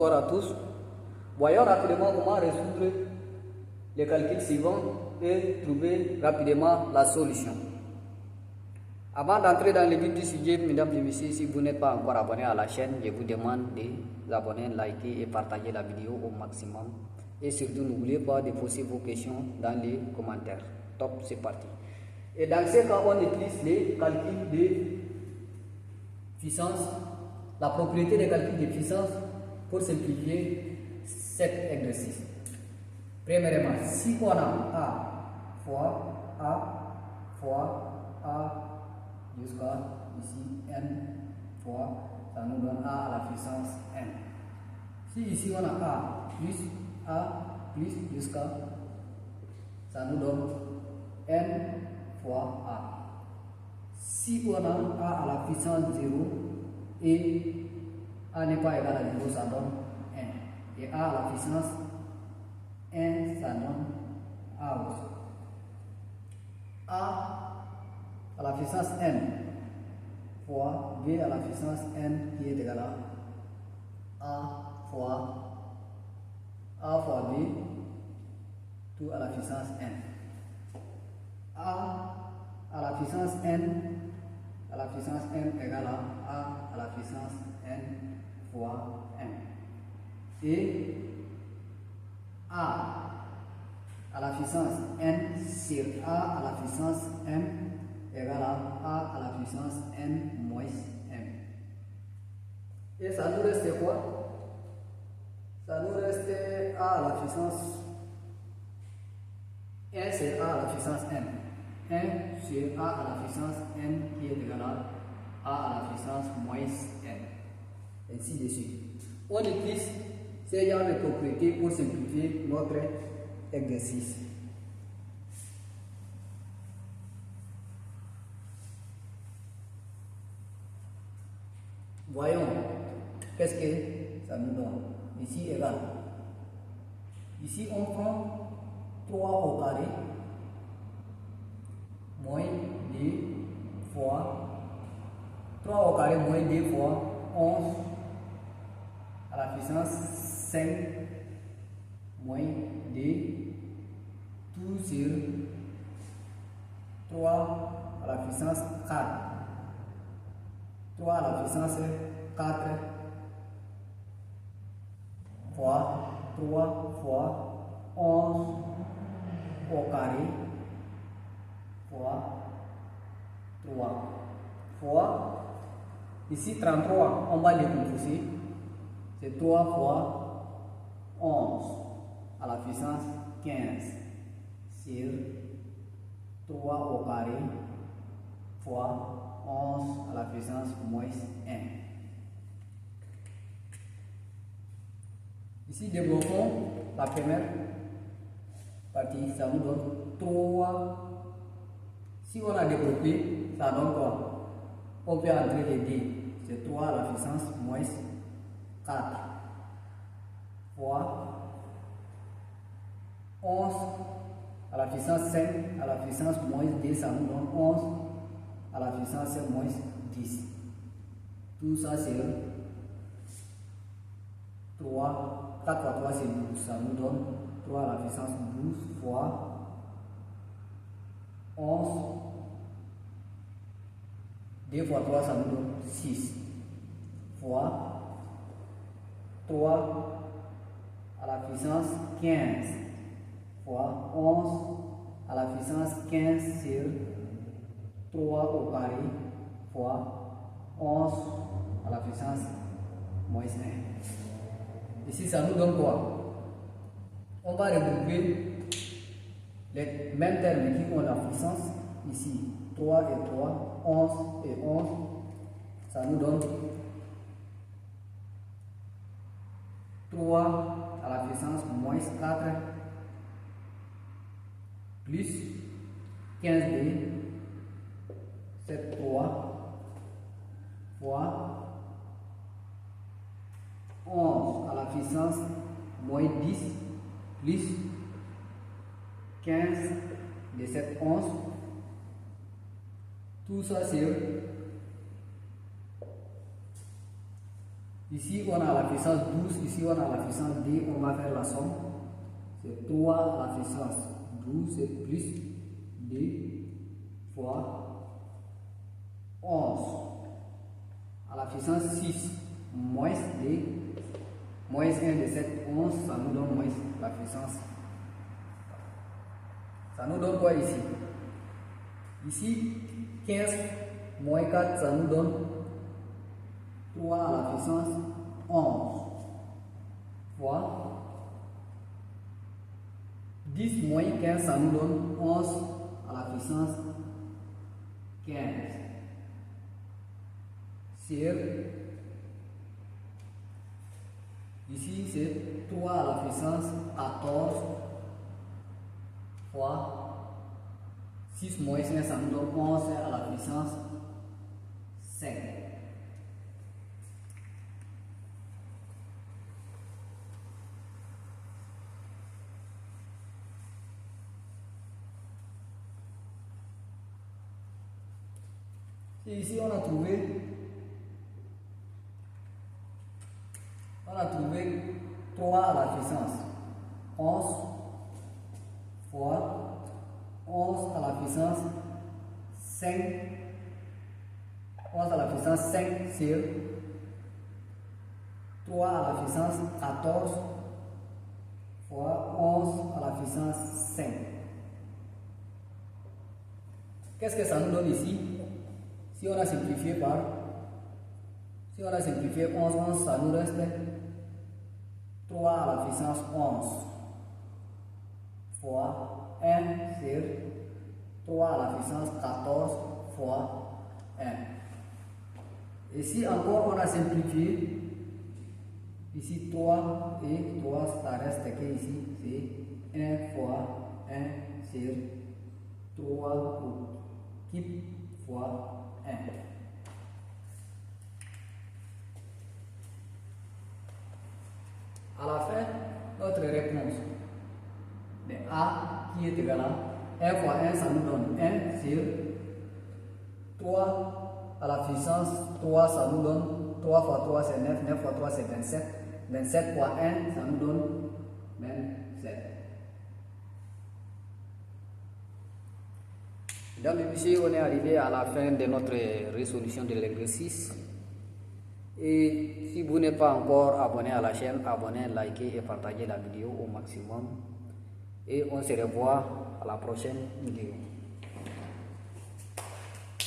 Bonjour à tous. Voyons rapidement comment résoudre les calculs suivants et trouver rapidement la solution. Avant d'entrer dans le vif du sujet, mesdames et messieurs, si vous n'êtes pas encore abonné à la chaîne, je vous demande de vous abonner, liker et partager la vidéo au maximum. Et surtout, n'oubliez pas de poser vos questions dans les commentaires. Top, c'est parti. Et dans ce cas, on utilise les calculs de puissance, la propriété des calculs de puissance pour simplifier cet exercice. Premièrement, si on a A fois A jusqu'à ici N fois, ça nous donne A à la puissance N. Si ici on a A plus jusqu'à, ça nous donne N fois A. Si on a A à la puissance 0 et A n'est pas égal à 0, ça donne N. Et A à la puissance N, ça donne A aussi. A à la puissance N fois B à la puissance N qui est égal à A fois B tout à la puissance N. A à la puissance N égale à A à la puissance N fois N. Et A à la puissance N sur A à la puissance M égale à la puissance N moins M. Et ça nous reste quoi? Ça nous reste A à la puissance 1 sur A à la puissance N. 1 sur A à la puissance N qui est égal à A à la puissance moins N. Ainsi de suite. On utilise ces genres de propriétés pour simplifier notre exercice. Voyons qu'est-ce que ça nous donne. Ici égal. Ici on prend 3 au carré moins 2 fois 3 au carré moins 2 fois 11 à la puissance 5 moins 2 tout sur 3 à la puissance 4. 3 à la puissance 4 fois 3 fois 11 au carré fois 3 fois ici 33, on va les composer. C'est 3 fois 11 à la puissance 15 sur 3 au carré fois 11 à la puissance moins 1. Ici, développons la première partie, ça nous donne 3. Si on a développé, ça donne quoi? On peut entrer les deux. C'est 3 à la puissance moins 4 fois 11 à la puissance 5 à la puissance moins 2, ça nous donne 11 à la puissance moins 10. Tout ça c'est 3, 4 fois 3 c'est 12, ça nous donne 3 à la puissance 12 fois 11, 2 fois 3 ça nous donne 6 fois 3 à la puissance 15 fois 11 à la puissance 15 sur 3 au carré fois 11 à la puissance moins 1. Ici, ça nous donne quoi? On va regrouper les mêmes termes qui ont la puissance. Ici, 3 et 3, 11 et 11. Ça nous donne 3 à la puissance moins 4 plus 15b, c'est 3 fois 11 à la puissance moins 10 plus 15 de cette 11. Tout ça c'est Ici, on a la puissance 12, ici, on a la puissance D, on va faire la somme. C'est 3 à la puissance 12, c'est plus D fois 11 à la puissance 6, moins D, moins 1 de 7, 11, ça nous donne moins la puissance. Ça nous donne quoi ici? Ici, 15 moins 4, ça nous donne 3 à la puissance 11 fois 10 moins 15, ça nous donne 11 à la puissance 15 sur ici c'est 3 à la puissance 14 fois 6 moins 5, ça nous donne 11 à la puissance 5. Et ici on a trouvé 3 à la puissance 11 fois 11 à la puissance 5, 11 à la puissance 5 sur 3 à la puissance 14 fois 11 à la puissance 5. Qu'est-ce que ça nous donne ici? Si on a simplifié 11, 11, ça nous reste 3 à la puissance 11 fois 1 sur 3 à la puissance 14 fois 1. Ici encore on a simplifié. Ici 3 et 3, ça reste que ici c'est 1 fois 1 sur 3 qui fois 1. À la fin, notre réponse de A qui est égal à 1 fois 1, ça nous donne 1 sur 3 à la puissance 3, ça nous donne 3 fois 3 c'est 9, 9 fois 3 c'est 27, 27 fois 1, ça nous donne 27. Mesdames et messieurs, on est arrivé à la fin de notre résolution de l'exercice. Et si vous n'êtes pas encore abonné à la chaîne, abonnez, likez et partagez la vidéo au maximum. Et on se revoit à la prochaine vidéo.